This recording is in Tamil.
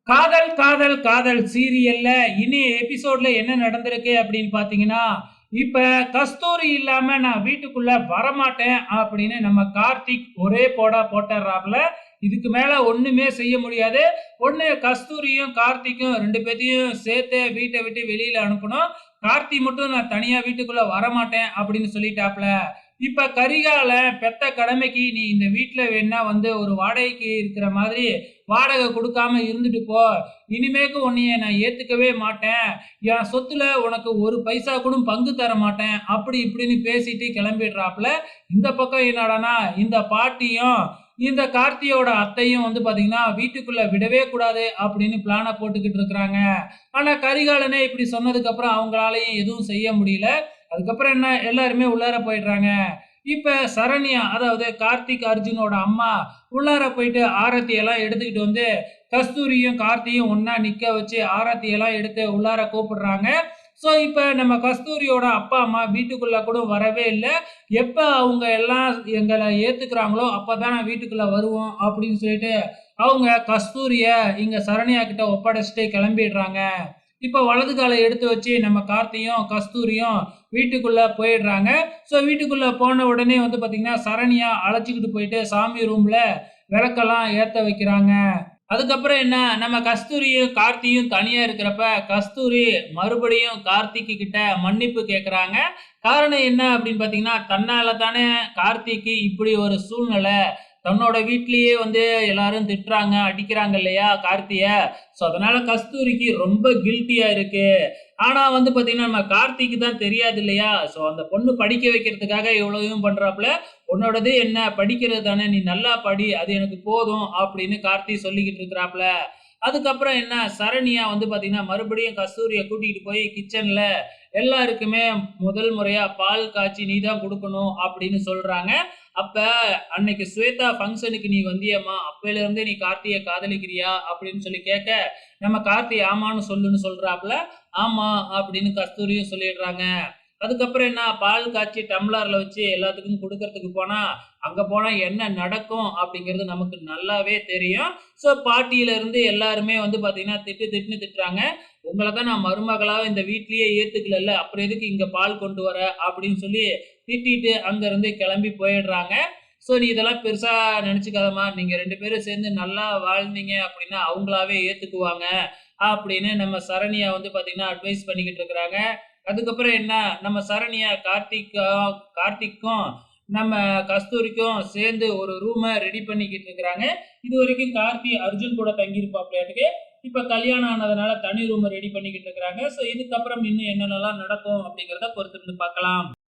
காதல் காதல் காதல் சீரியல்ல இனி எபிசோட்ல என்ன நடந்திருக்கு அப்படின்னு பாத்தீங்கன்னா, இப்ப கஸ்தூரி இல்லாம நான் வீட்டுக்குள்ள வரமாட்டேன் அப்படின்னு நம்ம கார்த்திக் ஒரே போடா போட்டுறாப்ல. இதுக்கு மேல ஒண்ணுமே செய்ய முடியாது. ஒண்ணு கஸ்தூரியும் கார்த்திக்கும் 2 பேத்தையும் சேர்த்து வீட்டை விட்டு வெளியில அனுப்பணும். கார்த்தி மட்டும் நான் தனியா வீட்டுக்குள்ள வரமாட்டேன் அப்படின்னு சொல்லிட்டாப்ல. இப்ப கரிகால பெத்த கடமைக்கு நீ இந்த வீட்ல வேணா வந்து ஒரு வாடகைக்கு இருக்கிற மாதிரி வாடகை கொடுக்காம இருந்துட்டு போ. இனிமேக்கு உன்னைய நான் ஏத்துக்கவே மாட்டேன். என் சொத்துல உனக்கு ஒரு பைசா கூட பங்கு தர மாட்டேன். அப்படி இப்படின்னு பேசிட்டு கிளம்பிடுறாப்ல. இந்த பக்கம் என்னடான்னா, இந்த பாட்டியும், இந்த கார்த்தியோட அத்தையும் வந்து பாத்தீங்கன்னா, வீட்டுக்குள்ள விடவே கூடாது அப்படின்னு பிளான போட்டுக்கிட்டு இருக்கிறாங்க. ஆனா கரிகாலனே இப்படி சொன்னதுக்கு அப்புறம் அவங்களாலயும் எதுவும் செய்ய முடியல. அதுக்கப்புறம் என்ன எல்லாருமே உள்ளார போயிடுறாங்க. இப்ப சரண்யா அதாவது கார்த்திக் அர்ஜுனோட அம்மா உள்ளார போயிட்டு ஆரத்தி எல்லாம் எடுத்துக்கிட்டு வந்து கஸ்தூரியும் கார்த்தியும் ஒண்ணா நிக்க வச்சு ஆரத்தி எல்லாம் எடுத்து உள்ளார கூப்பிடுறாங்க. சோ இப்ப நம்ம கஸ்தூரியோட அப்பா அம்மா வீட்டுக்குள்ள கூட வரவே இல்லை. எப்ப அவங்க எல்லாம் எங்களை ஏத்துக்கிறாங்களோ அப்பதான் நான் வீட்டுக்குள்ள வருவோம் அப்படின்னு சொல்லிட்டு அவங்க கஸ்தூரிய இங்க சரண்யா கிட்ட ஒப்படைச்சிட்டு கிளம்பிடுறாங்க. இப்ப வலது காலை எடுத்து வச்சு நம்ம கார்த்தியும் கஸ்தூரியும் வீட்டுக்குள்ள போயிடுறாங்க. ஸோ வீட்டுக்குள்ள போன உடனே வந்து பாத்தீங்கன்னா சரண்யா அழைச்சிக்கிட்டு போயிட்டு சாமி ரூம்ல விளக்கெல்லாம் ஏத்த வைக்கிறாங்க. அதுக்கப்புறம் என்ன நம்ம கஸ்தூரியும் கார்த்தியும் தனியா இருக்கிறப்ப கஸ்தூரி மறுபடியும் கார்த்திக்கு கிட்ட மன்னிப்பு கேட்குறாங்க. காரணம் என்ன அப்படின்னு பார்த்தீங்கன்னா, தன்னால தானே கார்த்திக்கு இப்படி ஒரு சூழ்நிலை. தன்னோட வீட்லயே வந்து எல்லாரும் திட்டுறாங்க, அடிக்கிறாங்க இல்லையா கார்த்திய. ஸோ அதனால கஸ்தூரிக்கு ரொம்ப கில்ட்டியா இருக்கு. ஆனா வந்து பார்த்தீங்கன்னா, நம்ம கார்த்திக்கு தான் தெரியாது இல்லையா? ஸோ அந்த பொண்ணு படிக்க வைக்கிறதுக்காக இவ்வளவும் பண்றாப்புல. "உன்னோடது என்ன படிக்கிறது தானே, நீ நல்லா படி. அது எனக்கு போதும்." அப்படின்னு கார்த்தி சொல்லிக்கிட்டு இருக்கிறாப்புல. அதுக்கப்புறம் என்ன சரண்யா வந்து பார்த்தீங்கன்னா, மறுபடியும் கஸ்தூரிய கூட்டிட்டு போய் கிச்சன்ல எல்லாருக்குமே முதல் முறையா பால் காய்ச்சி நீ தான் குடுக்கணும் அப்படின்னு சொல்றாங்க. அப்ப அன்னைக்கு ஸ்வேதா ஃபங்ஷனுக்கு நீ வந்தியேம்மா, அப்பையில இருந்தே நீ கார்த்திய காதலிக்கிறியா? அப்படின்னு சொல்லி கேட்க, நம்ம கார்த்தி ஆமான்னு சொல்லுன்னு சொல்றாப்புல. ஆமா அப்படின்னு கஸ்தூரியும் சொல்லிடுறாங்க. அதுக்கப்புறம் என்ன பால் காய்ச்சி டம்ளர்ல வச்சு எல்லாத்துக்கும் குடுக்கறதுக்கு போனா, அங்க போனா என்ன நடக்கும் அப்படிங்கிறது நமக்கு நல்லாவே தெரியும். ஸோ பாட்டியில இருந்து எல்லாருமே வந்து பார்த்தீங்கன்னா, திட்டு திட்டுன்னு திட்டுறாங்க. "உங்கள தான் நான் மருமகளா இந்த வீட்லயே ஏத்துக்கலல்ல, அப்புறம் எதுக்கு இங்க பால் கொண்டு வர?" அப்படின்னு சொல்லி திட்டிட்டு அங்க இருந்து கிளம்பி போயிடுறாங்க. "ஸோ நீ இதெல்லாம் பெருசா நெனச்சுக்காதம்மா. நீங்க 2 பேரும் சேர்ந்து நல்லா வாழ்ந்தீங்க அப்படின்னா, அவங்களாவே ஏத்துக்குவாங்க." அப்படின்னு நம்ம சரண்யா வந்து பார்த்தீங்கன்னா, அட்வைஸ் பண்ணிக்கிட்டு இருக்கிறாங்க. அதுக்கப்புறம் என்ன, நம்ம சரண்யா கார்த்திக்கும், நம்ம கஸ்தூரிக்கும் சேர்ந்து ஒரு ரூம ரெடி பண்ணிக்கிட்டு இருக்கிறாங்க. இதுவரைக்கும் கார்த்தி அர்ஜுன் கூட தங்கியிருப்பாப்லையாட்டுக்கு. இப்ப கல்யாணம் ஆனதுனால தனி ரூம ரெடி பண்ணிக்கிட்டு இருக்கிறாங்க. ஸோ இதுக்கப்புறம் இன்னும் என்னென்னலாம் நடக்கும் அப்படிங்கிறத பொறுத்திருந்து பார்க்கலாம்.